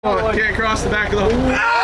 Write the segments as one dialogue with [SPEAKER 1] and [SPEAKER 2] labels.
[SPEAKER 1] Oh, can't cross the back of the...
[SPEAKER 2] Oh!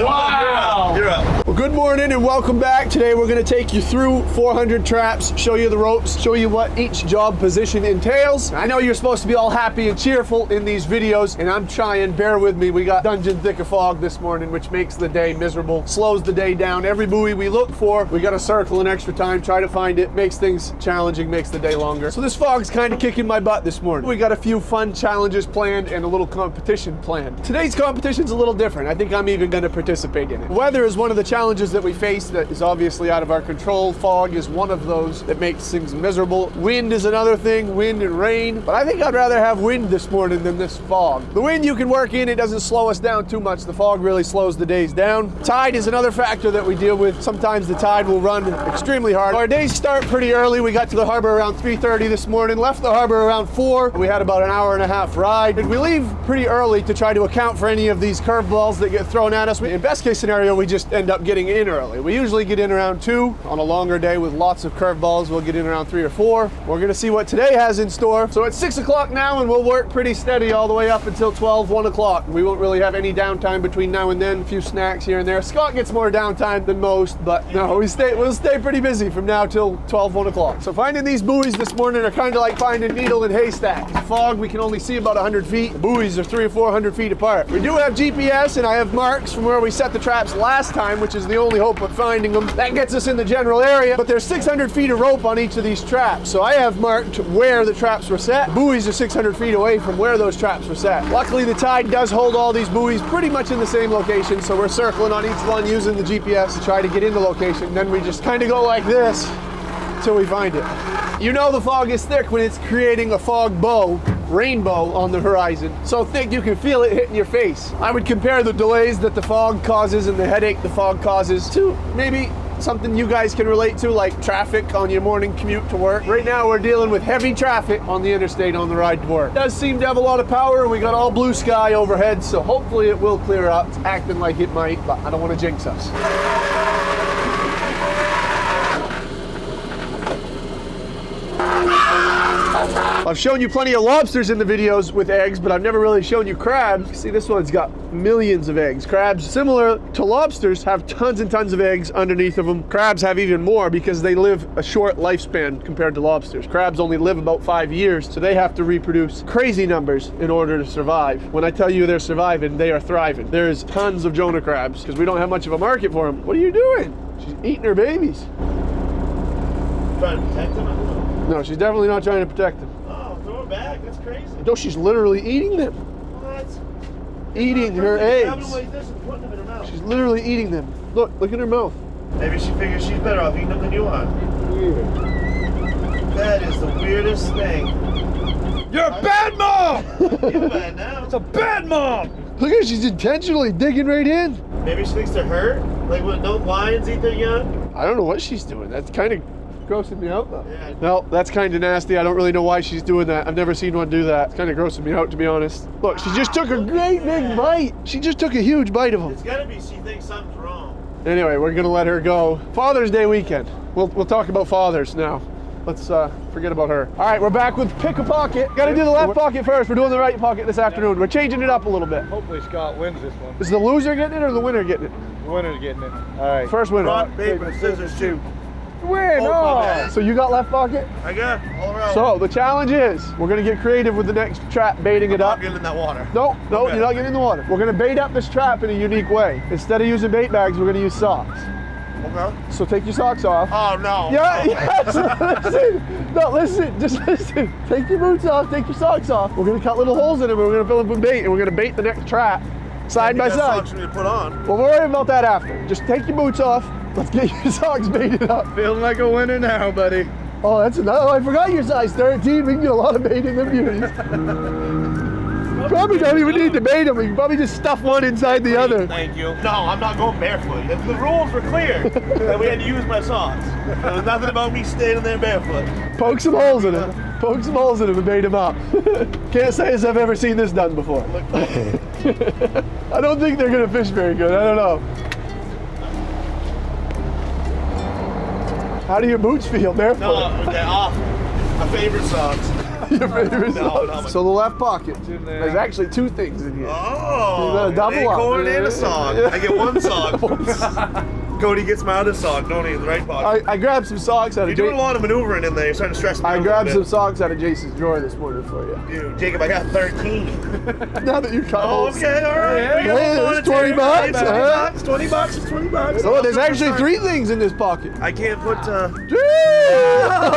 [SPEAKER 2] Wow!
[SPEAKER 1] You're up.
[SPEAKER 2] Well, good morning and welcome back. Today we're going to take you through 400 traps, show you the ropes, show you what each job position entails. I know you're supposed to be all happy and cheerful in these videos, and I'm trying, bear with me. We got dungeon thick of fog this morning, which makes the day miserable, slows the day down. Every buoy we look for, we got to circle an extra time, try to find it, makes things challenging, makes the day longer. So this fog's kind of kicking my butt this morning. We got a few fun challenges planned and a little competition planned. Today's competition's a little different. I think I'm even going to participate in it. Weather is one of the challenges that we face that is obviously out of our control. Fog is one of those that makes things miserable. Wind is another thing, wind and rain. But I think I'd rather have wind this morning than this fog. The wind you can work in, it doesn't slow us down too much. The fog really slows the days down. Tide is another factor that we deal with. Sometimes the tide will run extremely hard. Our days start pretty early. We got to the harbor around 3:30 this morning, left the harbor around 4. We had about an hour and a half ride. We leave pretty early to try to account for any of these curveballs that get thrown at us. In best case scenario, we just end up getting in early. We usually get in around 2. On a longer day with lots of curveballs, we'll get in around 3 or 4. We're gonna see what today has in store. So it's 6 o'clock now and we'll work pretty steady all the way up until 12, 1 o'clock. We won't really have any downtime between now and then, a few snacks here and there. Scott gets more downtime than most, but no, we'll stay pretty busy from now till 12, 1 o'clock. So finding these buoys this morning are kind of like finding a needle in haystack. The fog, we can only see about 100 feet. The buoys are 300 or 400 feet apart. We do have GPS and I have marks from where we set the traps last time, which is the only hope of finding them. That gets us in the general area, but there's 600 feet of rope on each of these traps. So I have marked where the traps were set. The buoys are 600 feet away from where those traps were set. Luckily, the tide does hold all these buoys pretty much in the same location, so we're circling on each one using the GPS to try to get in the location. Then we just kind of go like this until we find it. You know the fog is thick when it's creating a fog bow, rainbow on the horizon. So thick you can feel it hitting your face. I would compare the delays that the fog causes and the headache the fog causes to maybe something you guys can relate to, like traffic on your morning commute to work. Right now we're dealing with heavy traffic on the interstate on the ride to work. It does seem to have a lot of power. We got all blue sky overhead, so hopefully it will clear up. It's acting like it might, but I don't want to jinx us. I've shown you plenty of lobsters in the videos with eggs, but I've never really shown you crabs. See, this one's got millions of eggs. Crabs, similar to lobsters, have tons and tons of eggs underneath of them. Crabs have even more because they live a short lifespan compared to lobsters. Crabs only live about 5 years, so they have to reproduce crazy numbers in order to survive. When I tell you they're surviving, they are thriving. There's tons of Jonah crabs because we don't have much of a market for them. What are you doing? She's eating her babies.
[SPEAKER 1] Trying to protect them?
[SPEAKER 2] No, she's definitely not trying to protect them.
[SPEAKER 1] Back. That's crazy.
[SPEAKER 2] No, she's literally eating them.
[SPEAKER 1] What?
[SPEAKER 2] Eating her eggs.
[SPEAKER 1] Like this and putting them in her mouth.
[SPEAKER 2] She's literally eating them. Look at her mouth.
[SPEAKER 1] Maybe she figures she's better off eating them than you are. Weird. That is the weirdest thing.
[SPEAKER 3] You're a bad mom!
[SPEAKER 1] You're bad now.
[SPEAKER 3] It's a bad mom!
[SPEAKER 2] Look at her, she's intentionally digging right in.
[SPEAKER 1] Maybe she thinks they're hurt. Like when don't lions eat their young?
[SPEAKER 2] I don't know what she's doing. That's kind of grossing me out though.
[SPEAKER 1] Yeah.
[SPEAKER 2] No, that's kind of nasty. I don't really know why she's doing that. I've never seen one do that. It's kind of grossing me out, to be honest. Look, she just took a great big bite. She just took a huge bite of them.
[SPEAKER 1] It's gotta be she thinks something's wrong.
[SPEAKER 2] Anyway, we're gonna let her go. Father's Day weekend. We'll talk about fathers now. Let's forget about her. All right, we're back with pick a pocket. Gotta do the left pocket first. We're doing the right pocket this afternoon. We're changing it up a little bit.
[SPEAKER 3] Hopefully Scott wins this one.
[SPEAKER 2] Is the loser getting it or the winner getting it?
[SPEAKER 3] The winner's getting it. All right.
[SPEAKER 2] First winner.
[SPEAKER 1] Rock, paper, scissors, shoot.
[SPEAKER 3] Win!
[SPEAKER 1] Oh, my bad.
[SPEAKER 2] So you got left pocket?
[SPEAKER 1] I got all around.
[SPEAKER 2] So the challenge is, we're gonna get creative with the next trap, baiting it up.
[SPEAKER 1] I'm not getting in that water.
[SPEAKER 2] No,
[SPEAKER 1] Okay.
[SPEAKER 2] you're not getting in the water. We're gonna bait up this trap in a unique way. Instead of using bait bags, we're gonna use socks.
[SPEAKER 1] Okay.
[SPEAKER 2] So take your socks off.
[SPEAKER 1] Oh no.
[SPEAKER 2] Yeah, yes, listen. No, listen, just listen. Take your boots off, take your socks off. We're gonna cut little holes in them, and we're gonna fill them with bait, and we're gonna bait the next trap side by side.
[SPEAKER 1] Socks for me to put on.
[SPEAKER 2] Well, we'll worry about that after. Just take your boots off. Let's get your socks baited up.
[SPEAKER 3] Feeling like a winner now, buddy.
[SPEAKER 2] Oh, that's another. Oh, I forgot you're size 13. We can get a lot of bait in them beauties. Probably don't even need to bait them. We can probably just stuff one inside the other.
[SPEAKER 1] Thank you. No, I'm not going barefoot. The rules were clear that we had to use my socks. There was nothing about me standing there barefoot.
[SPEAKER 2] Poke some holes in them. Poke some holes in them and bait them up. Can't say as I've ever seen this done before. I don't think they're gonna fish very good. I don't know. How do your boots feel? Barefoot?
[SPEAKER 1] No, they're off. My favorite socks.
[SPEAKER 2] Your favorite
[SPEAKER 1] No,
[SPEAKER 2] socks.
[SPEAKER 1] no.
[SPEAKER 2] So the left pocket.
[SPEAKER 3] in there.
[SPEAKER 2] There's actually two things in here.
[SPEAKER 1] Oh,
[SPEAKER 2] You got a double up.
[SPEAKER 1] corn and a sock.
[SPEAKER 2] Yeah.
[SPEAKER 1] I get one sock. Cody gets my other sock, don't he? In the right pocket.
[SPEAKER 2] I grabbed some socks out
[SPEAKER 1] You're
[SPEAKER 2] of
[SPEAKER 1] doing a lot of maneuvering in there. You're starting to stress me out
[SPEAKER 2] I
[SPEAKER 1] a
[SPEAKER 2] grabbed
[SPEAKER 1] little
[SPEAKER 2] some socks out of Jason's drawer this morning for you.
[SPEAKER 1] bit. Dude, Jacob, I got 13.
[SPEAKER 2] Now that you cut
[SPEAKER 1] Oh,
[SPEAKER 2] holes.
[SPEAKER 1] okay, all right.
[SPEAKER 3] Yeah,
[SPEAKER 1] We got
[SPEAKER 2] yeah,
[SPEAKER 1] one
[SPEAKER 2] it's 20 bucks,
[SPEAKER 1] 20
[SPEAKER 2] huh?
[SPEAKER 1] bucks, 20 bucks, it's 20 bucks.
[SPEAKER 2] Oh, there's actually three things in this pocket.
[SPEAKER 1] I can't put,
[SPEAKER 2] Oh!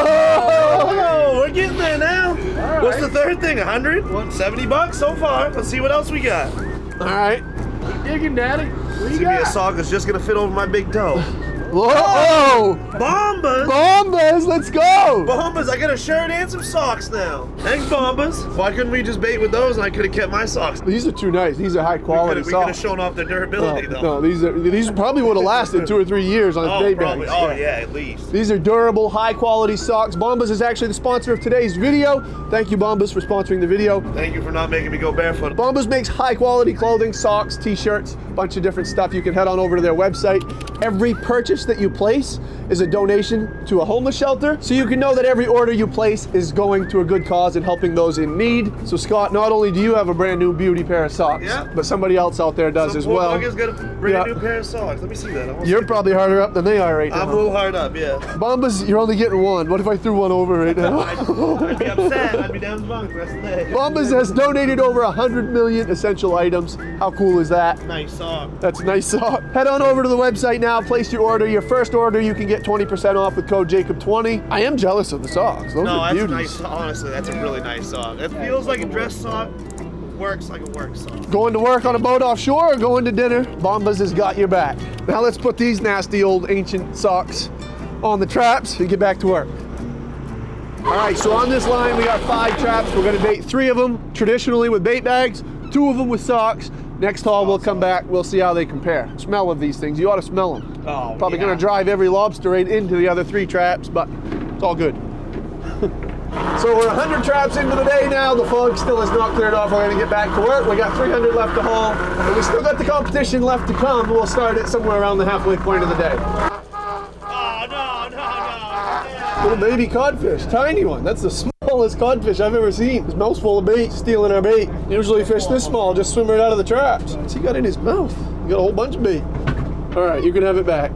[SPEAKER 1] Oh, we're getting there now. What's the third thing? 100? What, 70 bucks so far? Let's see what else we got.
[SPEAKER 2] All right.
[SPEAKER 3] Digging, Daddy. What
[SPEAKER 1] It's
[SPEAKER 3] you
[SPEAKER 1] gonna be a
[SPEAKER 3] got?
[SPEAKER 1] sock that's just gonna fit over my big toe.
[SPEAKER 2] Whoa!
[SPEAKER 1] Bombas!
[SPEAKER 2] Bombas, let's go!
[SPEAKER 1] Bombas, I got a shirt and some socks now. Thanks, Bombas. Why couldn't we just bait with those and I could have kept my socks?
[SPEAKER 2] These are too nice. These are high quality
[SPEAKER 1] We could have
[SPEAKER 2] socks.
[SPEAKER 1] shown off their durability, though.
[SPEAKER 2] No, these probably would have lasted 2 or 3 years on
[SPEAKER 1] Oh,
[SPEAKER 2] bait
[SPEAKER 1] probably.
[SPEAKER 2] bags.
[SPEAKER 1] Oh, yeah, at least.
[SPEAKER 2] These are durable, high-quality socks. Bombas is actually the sponsor of today's video. Thank you, Bombas, for sponsoring the video.
[SPEAKER 1] Thank you for not making me go barefoot.
[SPEAKER 2] Bombas makes high-quality clothing, socks, t-shirts, a bunch of different stuff. You can head on over to their website. Every purchase that you place is a donation to a homeless shelter, so you can know that every order you place is going to a good cause and helping those in need. So Scott, not only do you have a brand new beauty pair of socks,
[SPEAKER 1] Yeah.
[SPEAKER 2] but somebody else out there does
[SPEAKER 1] Some
[SPEAKER 2] as
[SPEAKER 1] poor
[SPEAKER 2] well.
[SPEAKER 1] bugger's got a brand
[SPEAKER 2] Yeah.
[SPEAKER 1] new pair of socks. Let me see that. I want
[SPEAKER 2] You're probably harder up than they are right
[SPEAKER 1] I'm a
[SPEAKER 2] now.
[SPEAKER 1] little hard up, yeah.
[SPEAKER 2] Bombas, you're only getting one. What if I threw one over right now?
[SPEAKER 1] I'd be upset. I'd be down the bunk the rest of the day.
[SPEAKER 2] Bombas has donated over 100 million essential items. How cool is that?
[SPEAKER 1] Nice sock.
[SPEAKER 2] That's a nice sock. Head on over to the website now, place your order. Your first order, you can get 20% off with code Jacob20. I am jealous of the socks. Those
[SPEAKER 1] No,
[SPEAKER 2] are
[SPEAKER 1] that's
[SPEAKER 2] beauties.
[SPEAKER 1] nice. Honestly, that's a really nice sock. It feels like a dress sock, works like a work sock.
[SPEAKER 2] Going to work on a boat offshore or going to dinner, Bombas has got your back. Now let's put these nasty old ancient socks on the traps and get back to work. All right, so on this line, we got 5 traps. We're gonna bait 3 of them traditionally with bait bags, 2 of them with socks. Next haul, we'll come back, we'll see how they compare. Smell of these things, you ought to smell them.
[SPEAKER 1] Oh,
[SPEAKER 2] Probably
[SPEAKER 1] yeah.
[SPEAKER 2] gonna drive every lobster right into the other 3 traps, but it's all good. So we're 100 traps into the day now. The fog still has not cleared off. We're gonna get back to work. We got 300 left to haul, and we still got the competition left to come. We'll start it somewhere around the halfway point of the day.
[SPEAKER 1] Oh, no.
[SPEAKER 2] Little baby codfish, tiny one. That's the smallest codfish I've ever seen. His mouth's full of bait, stealing our bait. Usually fish this small just swim right out of the traps. What's he got in his mouth? He got a whole bunch of bait. All right, you can have it back.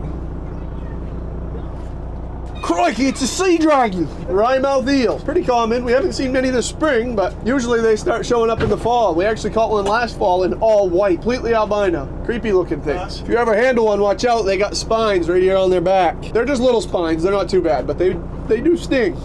[SPEAKER 2] Crikey, it's a sea dragon, wry-mouth eel. Pretty common. We haven't seen many this spring, but usually they start showing up in the fall. We actually caught one last fall in all white, completely albino. Creepy looking things. If you ever handle one, watch out. They got spines right here on their back. They're just little spines. They're not too bad, but they do sting.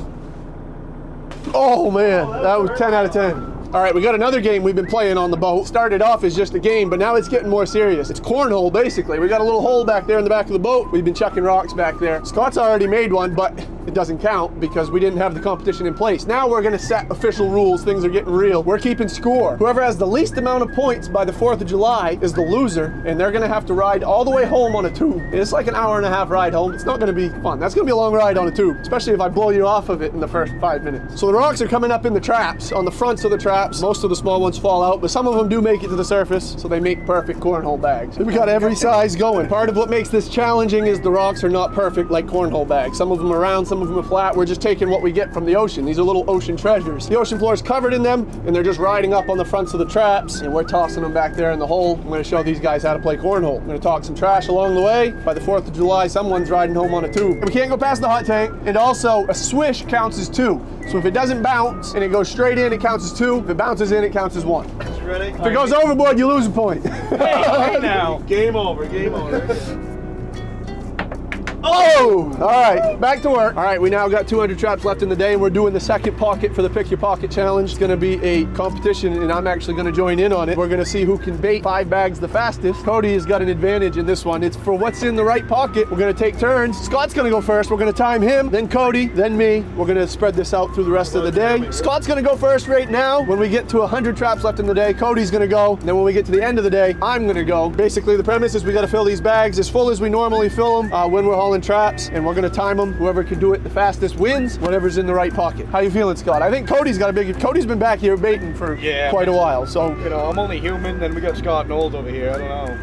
[SPEAKER 2] Oh man, that was 10 out of 10. All right, we got another game we've been playing on the boat. Started off as just a game, but now it's getting more serious. It's cornhole, basically. We got a little hole back there in the back of the boat. We've been chucking rocks back there. Scott's already made one, but it doesn't count because we didn't have the competition in place. Now we're gonna set official rules. Things are getting real. We're keeping score. Whoever has the least amount of points by the 4th of July is the loser, and they're gonna have to ride all the way home on a tube. And it's like an hour-and-a-half ride home. It's not gonna be fun. That's gonna be a long ride on a tube, especially if I blow you off of it in the first 5 minutes. So the rocks are coming up in the traps, on the fronts of the traps. Most of the small ones fall out, but some of them do make it to the surface, so they make perfect cornhole bags. We got every size going. Part of what makes this challenging is the rocks are not perfect like cornhole bags. Some of them are round, some of them are flat. We're just taking what we get from the ocean. These are little ocean treasures. The ocean floor is covered in them, and they're just riding up on the fronts of the traps, and we're tossing them back there in the hole. I'm gonna show these guys how to play cornhole. I'm gonna talk some trash along the way. By the 4th of July, someone's riding home on a tube. We can't go past the hot tank, and also a swish counts as 2. So if it doesn't bounce and it goes straight in, it counts as 2. If it bounces in, it counts as 1.
[SPEAKER 1] You ready?
[SPEAKER 2] If it goes overboard, you lose a point.
[SPEAKER 3] Hey now.
[SPEAKER 1] Game over, game over.
[SPEAKER 2] Oh! All right, back to work. All right, we now got 200 traps left in the day, and we're doing the second pocket for the Pick Your Pocket Challenge. It's gonna be a competition, and I'm actually gonna join in on it. We're gonna see who can bait 5 bags the fastest. Cody has got an advantage in this one. It's for what's in the right pocket. We're gonna take turns. Scott's gonna go first. We're gonna time him, then Cody, then me. We're gonna spread this out through the rest of the day. Scott's gonna go first right now. When we get to 100 traps left in the day, Cody's gonna go. And then when we get to the end of the day, I'm gonna go. Basically, the premise is we gotta fill these bags as full as we normally fill them when we're hauling traps, and we're gonna time them. Whoever can do it the fastest wins, whatever's in the right pocket. How you feeling, Scott? I think Cody's been back here baiting for
[SPEAKER 3] Yeah.
[SPEAKER 2] quite a while, so.
[SPEAKER 3] You know, I'm only human, then we got Scott Knowles over here. I don't know.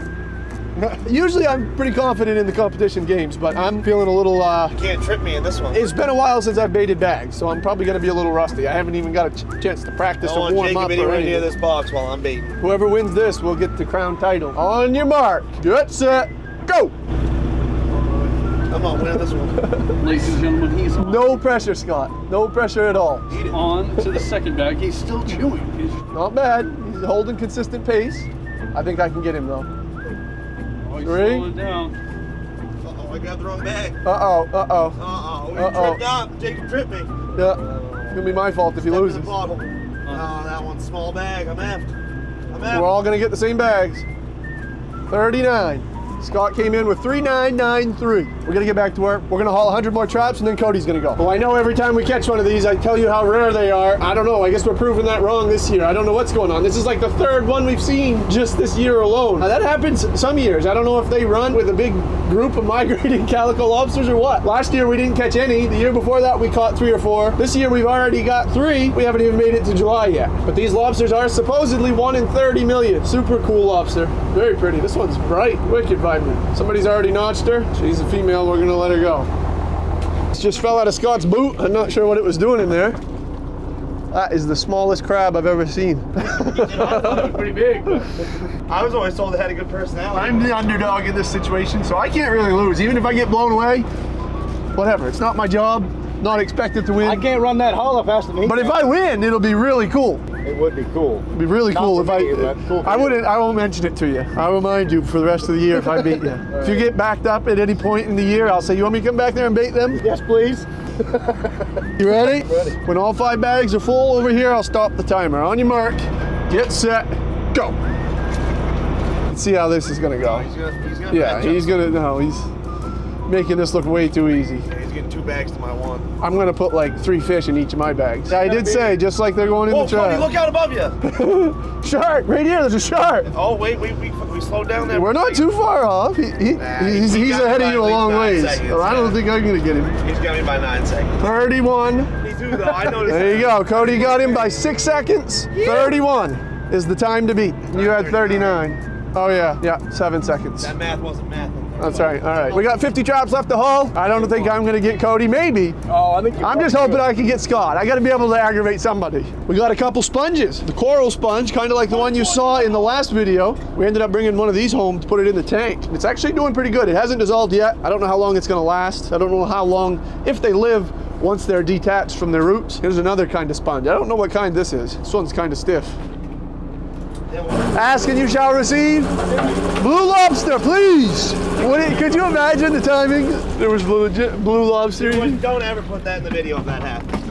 [SPEAKER 2] Usually I'm pretty confident in the competition games, but I'm feeling a little,
[SPEAKER 1] You can't trip me in this one.
[SPEAKER 2] it's been a while since I've baited bags, so I'm probably gonna be a little rusty. I haven't even got a chance to practice
[SPEAKER 1] Don't
[SPEAKER 2] or
[SPEAKER 1] want
[SPEAKER 2] warm
[SPEAKER 1] Jacob
[SPEAKER 2] up or
[SPEAKER 1] anywhere near
[SPEAKER 2] anything.
[SPEAKER 1] this box while I'm baiting.
[SPEAKER 2] Whoever wins this will get the crown title. On your mark, get set, go!
[SPEAKER 1] I'm not winning this one.
[SPEAKER 3] Ladies and gentlemen, he's on.
[SPEAKER 2] No pressure, Scott. No pressure at all.
[SPEAKER 1] Eat it.
[SPEAKER 3] On to the second bag. He's still chewing.
[SPEAKER 2] Not bad. He's holding consistent pace. I think I can get him though.
[SPEAKER 3] Oh, he's
[SPEAKER 2] Three.
[SPEAKER 3] slowing down.
[SPEAKER 1] Uh-oh, I grabbed the wrong bag.
[SPEAKER 2] Uh-oh, uh-oh.
[SPEAKER 1] Uh-oh, we
[SPEAKER 2] Uh-oh.
[SPEAKER 1] tripped up. Jacob tripped me.
[SPEAKER 2] Yeah, it's gonna be my fault if he
[SPEAKER 1] Step in
[SPEAKER 2] loses.
[SPEAKER 1] the bottle. Oh, that one's small bag. I'm after.
[SPEAKER 2] We're all gonna get the same bags. 39. Scott came in with 3993. We're gonna get back to work. We're gonna haul 100 more traps and then Cody's gonna go. Well, I know every time we catch one of these, I tell you how rare they are. I don't know, I guess we're proving that wrong this year. I don't know what's going on. This is like the third one we've seen just this year alone. Now, that happens some years. I don't know if they run with a big group of migrating calico lobsters or what. Last year we didn't catch any. The year before that we caught 3 or 4. This year we've already got 3. We haven't even made it to July yet. But these lobsters are supposedly 1 in 30 million. Super cool lobster. Very pretty. This one's bright, wicked vibrant. Somebody's already notched her. She's a female, we're gonna let her go. This just fell out of Scott's boot. I'm not sure what it was doing in there. That is the smallest crab I've ever seen.
[SPEAKER 3] I thought it was pretty big. But
[SPEAKER 1] I was always told it had a good personality.
[SPEAKER 2] I'm the underdog in this situation, so I can't really lose. Even if I get blown away, whatever. It's not my job. Not expected to win.
[SPEAKER 4] I can't run that hollow fast than he
[SPEAKER 2] But if I win, it'll be really cool.
[SPEAKER 4] It would be cool.
[SPEAKER 2] It'd be really
[SPEAKER 4] Not
[SPEAKER 2] cool
[SPEAKER 4] for
[SPEAKER 2] if
[SPEAKER 4] me, but cool for
[SPEAKER 2] I
[SPEAKER 4] you.
[SPEAKER 2] wouldn't. I won't mention it to you. I will mind you for the rest of the year if I beat you. If you get backed up at any point in the year, I'll say, "You want me to come back there and bait them?"
[SPEAKER 4] Yes, please.
[SPEAKER 2] You ready?
[SPEAKER 4] Ready.
[SPEAKER 2] When all 5 bags are full over here, I'll stop the timer. On your mark, get set, go. Let's see how this is gonna go.
[SPEAKER 1] He's gonna
[SPEAKER 2] Yeah, he's gonna. No, he's making this look way too easy.
[SPEAKER 1] Yeah, he's getting 2 bags to my 1.
[SPEAKER 2] I'm gonna put like 3 fish in each of my bags. I did say, just like they're going in
[SPEAKER 1] Whoa,
[SPEAKER 2] the
[SPEAKER 1] Cody,
[SPEAKER 2] trap.
[SPEAKER 1] look out above you.
[SPEAKER 2] Shark, right here. There's a shark.
[SPEAKER 1] Oh, wait, we slowed down there.
[SPEAKER 2] We're not too far off.
[SPEAKER 1] Nah,
[SPEAKER 2] He's
[SPEAKER 1] he got
[SPEAKER 2] ahead
[SPEAKER 1] me
[SPEAKER 2] of you
[SPEAKER 1] by
[SPEAKER 2] a
[SPEAKER 1] at
[SPEAKER 2] long
[SPEAKER 1] least 9
[SPEAKER 2] ways.
[SPEAKER 1] seconds,
[SPEAKER 2] I don't
[SPEAKER 1] yeah.
[SPEAKER 2] think I'm gonna get him.
[SPEAKER 1] He's got me by 9 seconds.
[SPEAKER 2] 31.
[SPEAKER 1] Me too, though. I noticed.
[SPEAKER 2] There you go. Cody got him by 6 seconds. 31 is the time to beat. You had 39. Oh yeah, 7 seconds.
[SPEAKER 1] That math wasn't math.
[SPEAKER 2] That's right. All right. We got 50 traps left to haul. I don't think I'm gonna get Cody. Maybe.
[SPEAKER 4] Oh, I think you're
[SPEAKER 2] I'm just hoping I can get Scott. I got to be able to aggravate somebody. We got a couple sponges. The coral sponge, kind of like the one you saw in the last video. We ended up bringing one of these home to put it in the tank. It's actually doing pretty good. It hasn't dissolved yet. I don't know how long it's going to last. I don't know how long, if they live once they're detached from their roots. Here's another kind of sponge. I don't know what kind this is. This one's kind of stiff. Ask and you shall receive. Blue lobster, please. Could you imagine the timing? There was blue lobster.
[SPEAKER 1] Don't ever put that in the video if that happened.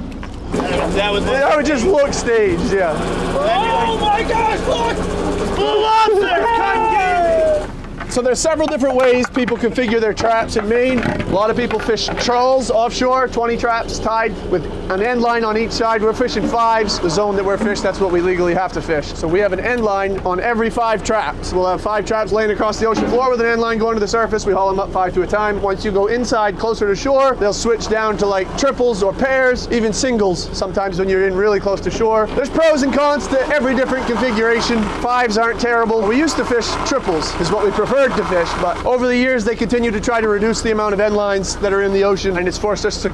[SPEAKER 1] That was
[SPEAKER 2] That would just look staged, yeah.
[SPEAKER 1] Oh my gosh, look! Blue lobster! Cotton candy!
[SPEAKER 2] So there's several different ways people configure their traps in Maine. A lot of people fish trawls offshore, 20 traps tied with an end line on each side. We're fishing 5s. The zone that we're fishing, that's what we legally have to fish. So we have an end line on every 5 traps. We'll have 5 traps laying across the ocean floor with an end line going to the surface. We haul them up 5 to a time. Once you go inside, closer to shore, they'll switch down to like triples or pairs, even singles sometimes when you're in really close to shore. There's pros and cons to every different configuration. 5s aren't terrible. We used to fish triples, is what we preferred to fish, but over the years they continue to try to reduce the amount of end lines that are in the ocean, and it's forced us to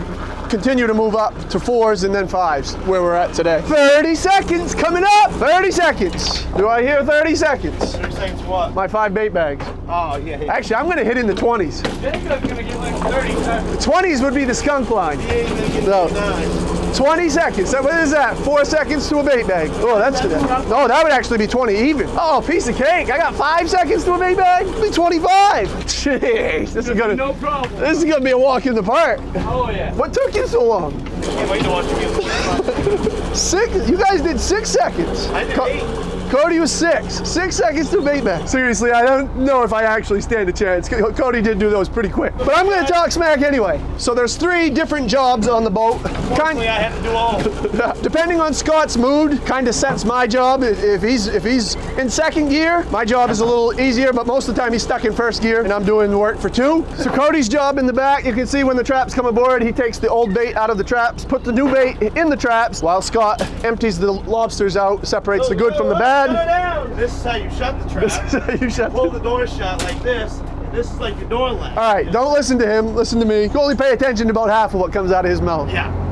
[SPEAKER 2] continue to move up to 4s and then 5s, where we're at today. 30 seconds coming up! 30 seconds! Do I hear 30 seconds?
[SPEAKER 1] 30 seconds what?
[SPEAKER 2] My 5 bait bags.
[SPEAKER 1] Oh, yeah.
[SPEAKER 2] Actually, I'm gonna hit in the 20s.
[SPEAKER 3] Jacob's gonna get like 30 seconds.
[SPEAKER 2] The 20s would be the skunk line.
[SPEAKER 1] He ain't gonna get
[SPEAKER 2] No.
[SPEAKER 1] 9.
[SPEAKER 2] 20 seconds. So what is that? 4 seconds to a bait bag. Oh, that's good. No, that would actually be 20 even. Oh, piece of cake. I got 5 seconds to a bait bag. It'll be 25. Jeez, this is gonna.
[SPEAKER 3] No problem.
[SPEAKER 2] This is gonna be a walk in the park.
[SPEAKER 3] Oh yeah.
[SPEAKER 2] What took you so long?
[SPEAKER 1] Can't wait to watch you get
[SPEAKER 2] 6. You guys did 6 seconds.
[SPEAKER 1] I did 8.
[SPEAKER 2] Cody was 6. 6 seconds to a bait bag. Seriously, I don't know if I actually stand a chance. Cody did do those pretty quick. But I'm gonna talk smack anyway. So there's 3 different jobs on the boat.
[SPEAKER 1] Fortunately, I have to do all of them.
[SPEAKER 2] Depending on Scott's mood, kind of sets my job. If he's in 2nd gear, my job is a little easier, but most of the time he's stuck in 1st gear and I'm doing work for 2. So Cody's job in the back, you can see when the traps come aboard, he takes the old bait out of the traps, put the new bait in the traps, while Scott empties the lobsters out, separates the good from the bad. bad.
[SPEAKER 1] Shut it down. This is how you shut the trap.
[SPEAKER 2] This is how you shut
[SPEAKER 1] Pull the door shut like this. And this is like your door latch.
[SPEAKER 2] All right, don't listen to him. Listen to me. You only pay attention to about half of what comes out of his mouth.
[SPEAKER 1] Yeah.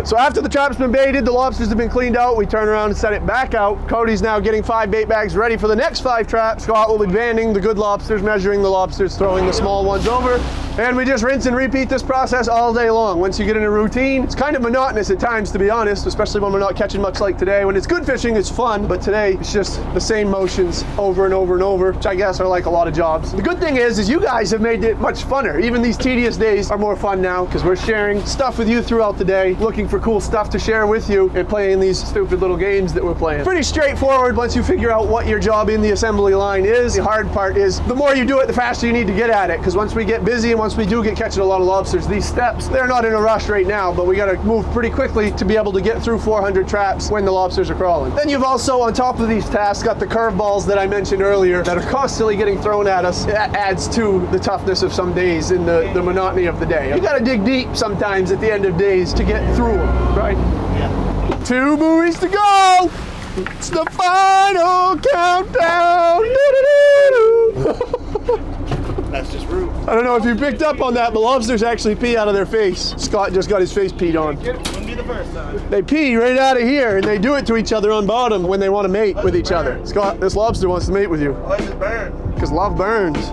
[SPEAKER 2] So after the trap's been baited, the lobsters have been cleaned out, we turn around and set it back out. Cody's now getting 5 bait bags ready for the next 5 traps. Scott will be banding the good lobsters, measuring the lobsters, throwing the small ones over. And we just rinse and repeat this process all day long. Once you get in a routine, it's kind of monotonous at times, to be honest, especially when we're not catching much like today. When it's good fishing, it's fun, but today it's just the same motions over and over and over, which I guess are like a lot of jobs. The good thing is you guys have made it much funner. Even these tedious days are more fun now because we're sharing stuff with you throughout the day, looking for cool stuff to share with you, and playing these stupid little games that we're playing. Pretty straightforward once you figure out what your job in the assembly line is. The hard part is the more you do it, the faster you need to get at it, because once we get busy and once we do get catching a lot of lobsters, these steps, they're not in a rush right now, but we got to move pretty quickly to be able to get through 400 traps when the lobsters are crawling. Then you've also, on top of these tasks, got the curveballs that I mentioned earlier that are constantly getting thrown at us. That adds to the toughness of some days and the monotony of the day. You got to dig deep sometimes at the end of days to get through them, right?
[SPEAKER 1] Yeah.
[SPEAKER 2] 2 buoys to go! It's the final countdown!
[SPEAKER 1] That's just rude.
[SPEAKER 2] I don't know if you picked up on that, but lobsters actually pee out of their face. Scott just got his face peed on.
[SPEAKER 1] Wouldn't be the first time.
[SPEAKER 2] They pee right out of here, and they do it to each other on bottom when they want to mate with each other. Scott, this lobster wants to mate with you.
[SPEAKER 1] Why does it burn?
[SPEAKER 2] Because love burns.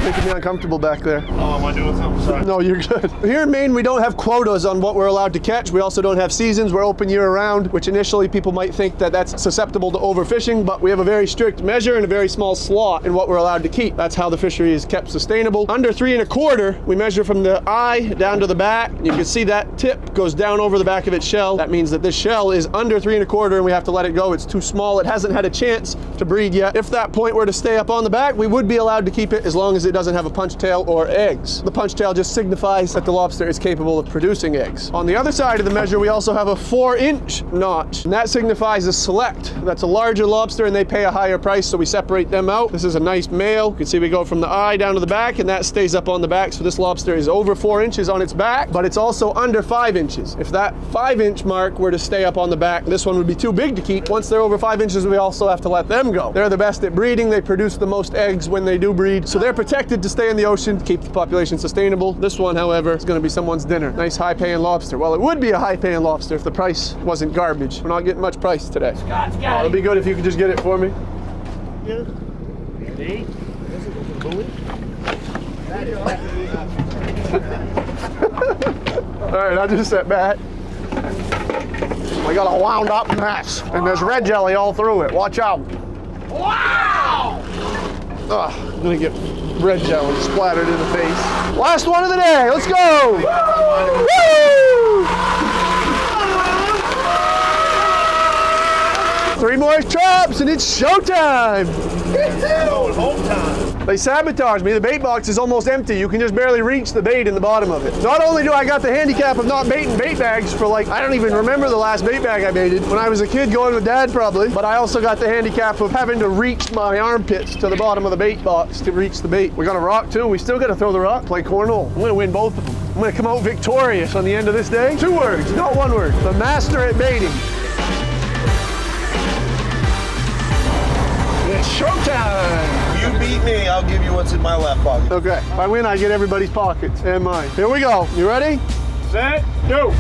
[SPEAKER 2] Making me uncomfortable back there.
[SPEAKER 1] Oh, am I doing something? Sorry.
[SPEAKER 2] No, you're good. Here in Maine, we don't have quotas on what we're allowed to catch. We also don't have seasons. We're open year-round, which initially people might think that that's susceptible to overfishing, but we have a very strict measure and a very small slot in what we're allowed to keep. That's how the fishery is kept sustainable. Under 3 1/4, we measure from the eye down to the back. You can see that tip goes down over the back of its shell. That means that this shell is under 3 1/4 and we have to let it go. It's too small. It hasn't had a chance to breed yet. If that point were to stay up on the back, we would be allowed to keep it as long as it doesn't have a punch tail or eggs. The punch tail just signifies that the lobster is capable of producing eggs. On the other side of the measure, we also have a 4-inch notch, and that signifies a select. That's a larger lobster and they pay a higher price, so we separate them out. This is a nice male. You can see we go from the eye down to the back, and that stays up on the back, so this lobster is over 4 inches on its back, but it's also under 5 inches. If that 5-inch mark were to stay up on the back, this one would be too big to keep. Once they're over 5 inches, we also have to let them go. They're the best at breeding. They produce the most eggs when they do breed, so they're protected to stay in the ocean, keep the population sustainable. This one, however, is going to be someone's dinner. Nice high-paying lobster. Well, it would be a high-paying lobster if the price wasn't garbage. We're not getting much price today.
[SPEAKER 3] Scott's
[SPEAKER 2] Oh,
[SPEAKER 3] got
[SPEAKER 2] it'd be good if you could just get it for me.
[SPEAKER 1] Yeah. See?
[SPEAKER 2] All right, I'll just set back. I got a wound up mess, and there's red jelly all through it. Watch out.
[SPEAKER 3] Wow!
[SPEAKER 2] Ugh, I'm gonna get red jelly splattered in the face. Last one of the day, let's go! Woo! 3 more traps and it's showtime!
[SPEAKER 1] Going home time.
[SPEAKER 2] They sabotaged me. The bait box is almost empty. You can just barely reach the bait in the bottom of it. Not only do I got the handicap of not baiting bait bags for I don't even remember the last bait bag I baited. When I was a kid going with Dad probably, but I also got the handicap of having to reach my armpits to the bottom of the bait box to reach the bait. We got a rock too. We still got to throw the rock, play cornhole. I'm gonna win both of them. I'm gonna come out victorious on the end of this day. 2 words, not 1 word. The master at baiting. It's showtime!
[SPEAKER 1] You beat me, I'll give you what's in my left pocket.
[SPEAKER 2] Okay, if I win, I get everybody's pockets and mine. Here we go. You ready?
[SPEAKER 3] Set, go!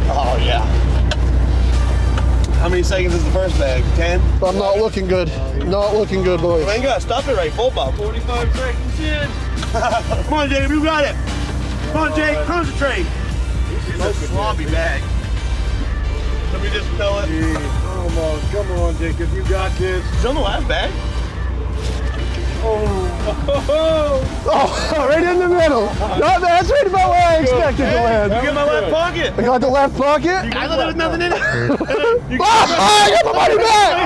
[SPEAKER 1] Oh, yeah. How many seconds is the first bag? 10?
[SPEAKER 2] I'm not looking good. Not looking good, boys.
[SPEAKER 1] Man, you gotta stop it right, full pop.
[SPEAKER 3] 45 seconds in.
[SPEAKER 1] Come on, Jacob, you got it. Come on, Jake, concentrate. This is a sloppy bag. Let me just fill it.
[SPEAKER 4] Come on, Jacob, you got this.
[SPEAKER 1] Is it on the last bag?
[SPEAKER 2] Oh, right in the middle. No, that's right about where I expected to land.
[SPEAKER 1] You get my left pocket.
[SPEAKER 2] I got the left pocket.
[SPEAKER 1] I thought there was nothing in it.
[SPEAKER 2] I got my money back!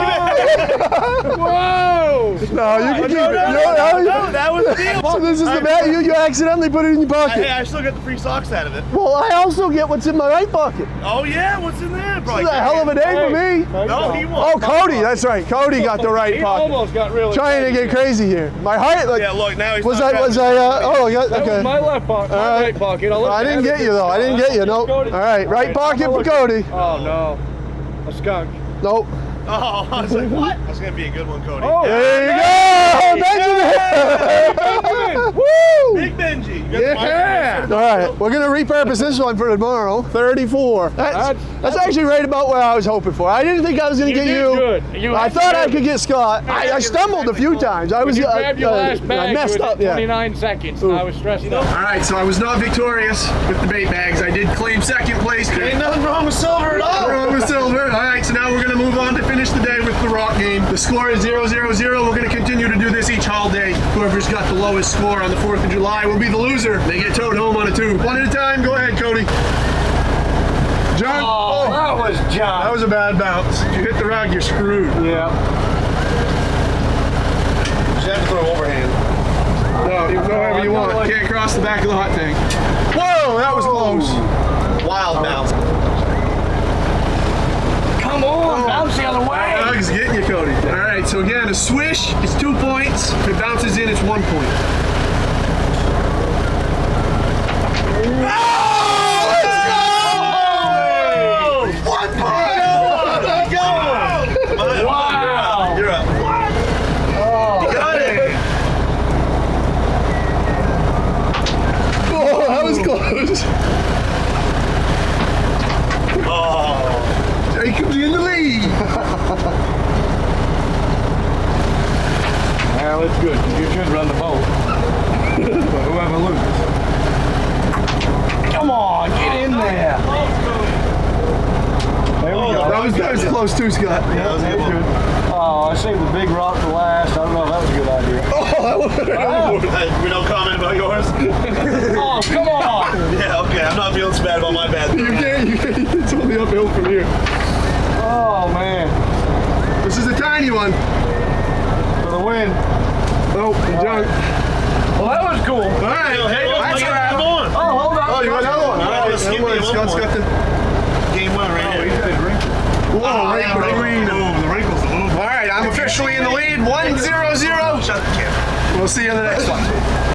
[SPEAKER 3] Whoa!
[SPEAKER 2] No, you can keep it.
[SPEAKER 1] No, that was the deal.
[SPEAKER 2] So this is the bag. You accidentally put it in your
[SPEAKER 1] Hey,
[SPEAKER 2] pocket.
[SPEAKER 1] I still got the free socks out of it.
[SPEAKER 2] Well, I also get what's in my right pocket.
[SPEAKER 1] Oh, yeah, what's in there?
[SPEAKER 2] This is a hell of a day for me.
[SPEAKER 1] No, he won.
[SPEAKER 2] Oh, Cody, that's right. Cody got the right
[SPEAKER 3] He
[SPEAKER 2] pocket.
[SPEAKER 3] almost got really
[SPEAKER 2] Trying to get crazy here. My heart,
[SPEAKER 1] Yeah, look, now he's
[SPEAKER 2] was
[SPEAKER 1] not
[SPEAKER 2] I,
[SPEAKER 1] grabbing
[SPEAKER 2] oh, yeah,
[SPEAKER 3] That was
[SPEAKER 2] okay.
[SPEAKER 3] my left pocket, my right pocket.
[SPEAKER 2] I didn't get you though. I didn't get you. Nope. All right, right pocket for Cody.
[SPEAKER 3] Oh no. A skunk.
[SPEAKER 2] Nope.
[SPEAKER 1] Oh, I was like, what? That's gonna be a good one, Cody.
[SPEAKER 3] Oh,
[SPEAKER 2] There you go, Benjamin! Woo!
[SPEAKER 1] Big Benji. You got the
[SPEAKER 3] Yeah.
[SPEAKER 1] mic?
[SPEAKER 2] All right, we're gonna repurpose this one for tomorrow. 34. That's actually right about where I was hoping for. I didn't think I was gonna
[SPEAKER 3] You
[SPEAKER 2] get
[SPEAKER 3] did
[SPEAKER 2] you.
[SPEAKER 3] good. You
[SPEAKER 2] I
[SPEAKER 3] had
[SPEAKER 2] thought
[SPEAKER 3] to
[SPEAKER 2] I
[SPEAKER 3] do
[SPEAKER 2] could
[SPEAKER 3] it.
[SPEAKER 2] get Scott. I stumbled a few times. I was
[SPEAKER 3] You grabbed your last bag,
[SPEAKER 2] I messed
[SPEAKER 3] you were
[SPEAKER 2] up.
[SPEAKER 3] at
[SPEAKER 2] Yeah.
[SPEAKER 3] 29 seconds, and I was stressed out.
[SPEAKER 2] All right, so I was not victorious with the bait bags. I did claim second place.
[SPEAKER 1] Ain't nothing wrong with silver at all.
[SPEAKER 2] Wrong with silver. All right, so now we're gonna move on to finish the day with the rock game. The score is 0-0-0. We're gonna continue to do this each holiday. Whoever's got the lowest score on the 4th of July will be the loser. They get towed home on a tube. One at a time. Go ahead, Cody. John.
[SPEAKER 3] Oh, that was John.
[SPEAKER 2] That was a bad bounce. If you hit the rock, you're screwed.
[SPEAKER 3] Yeah.
[SPEAKER 1] You have to throw overhand.
[SPEAKER 2] No, you can go wherever you want. Can't cross the back of the hot tank. Whoa, that was close.
[SPEAKER 1] Wild bounce.
[SPEAKER 3] Come on, bounce the other way.
[SPEAKER 2] Doug's getting you, Cody. All right, so again, a swish is 2 points. If it bounces in, it's 1 point.
[SPEAKER 3] Wow.
[SPEAKER 1] You're up. You got it.
[SPEAKER 2] Oh, that was close.
[SPEAKER 1] Oh.
[SPEAKER 2] Jacob's in the lead.
[SPEAKER 3] Well, it's good. You should run the boat. But whoever loses. Come on, get in there. There we go.
[SPEAKER 2] That was close too, Scott.
[SPEAKER 1] Yeah, that was a good one.
[SPEAKER 3] Oh, I saved the big rock for last. I don't know if that was a good idea.
[SPEAKER 2] Oh, that was
[SPEAKER 1] We don't comment about yours.
[SPEAKER 3] Oh, come on.
[SPEAKER 1] Yeah, okay. I'm not feeling so bad about my bad.
[SPEAKER 2] You can't. It's only uphill from here.
[SPEAKER 3] Oh, man.
[SPEAKER 2] This is a tiny one.
[SPEAKER 3] For the win.
[SPEAKER 2] Oh, junk.
[SPEAKER 3] Well, that was cool.
[SPEAKER 2] All right.
[SPEAKER 1] Hey,
[SPEAKER 2] That's
[SPEAKER 1] look
[SPEAKER 2] all right.
[SPEAKER 1] at going.
[SPEAKER 3] Oh, hold on.
[SPEAKER 2] Oh, you got another one.
[SPEAKER 1] All right, let's skip the one
[SPEAKER 2] Scott's
[SPEAKER 1] more.
[SPEAKER 2] got the.
[SPEAKER 1] Game one right here.
[SPEAKER 2] Whoa, right,
[SPEAKER 1] the
[SPEAKER 2] right.
[SPEAKER 1] wrinkles, the move.
[SPEAKER 2] All right, I'm officially in the lead. 1-0-0.
[SPEAKER 1] Shut the camera.
[SPEAKER 2] We'll see you in the next one.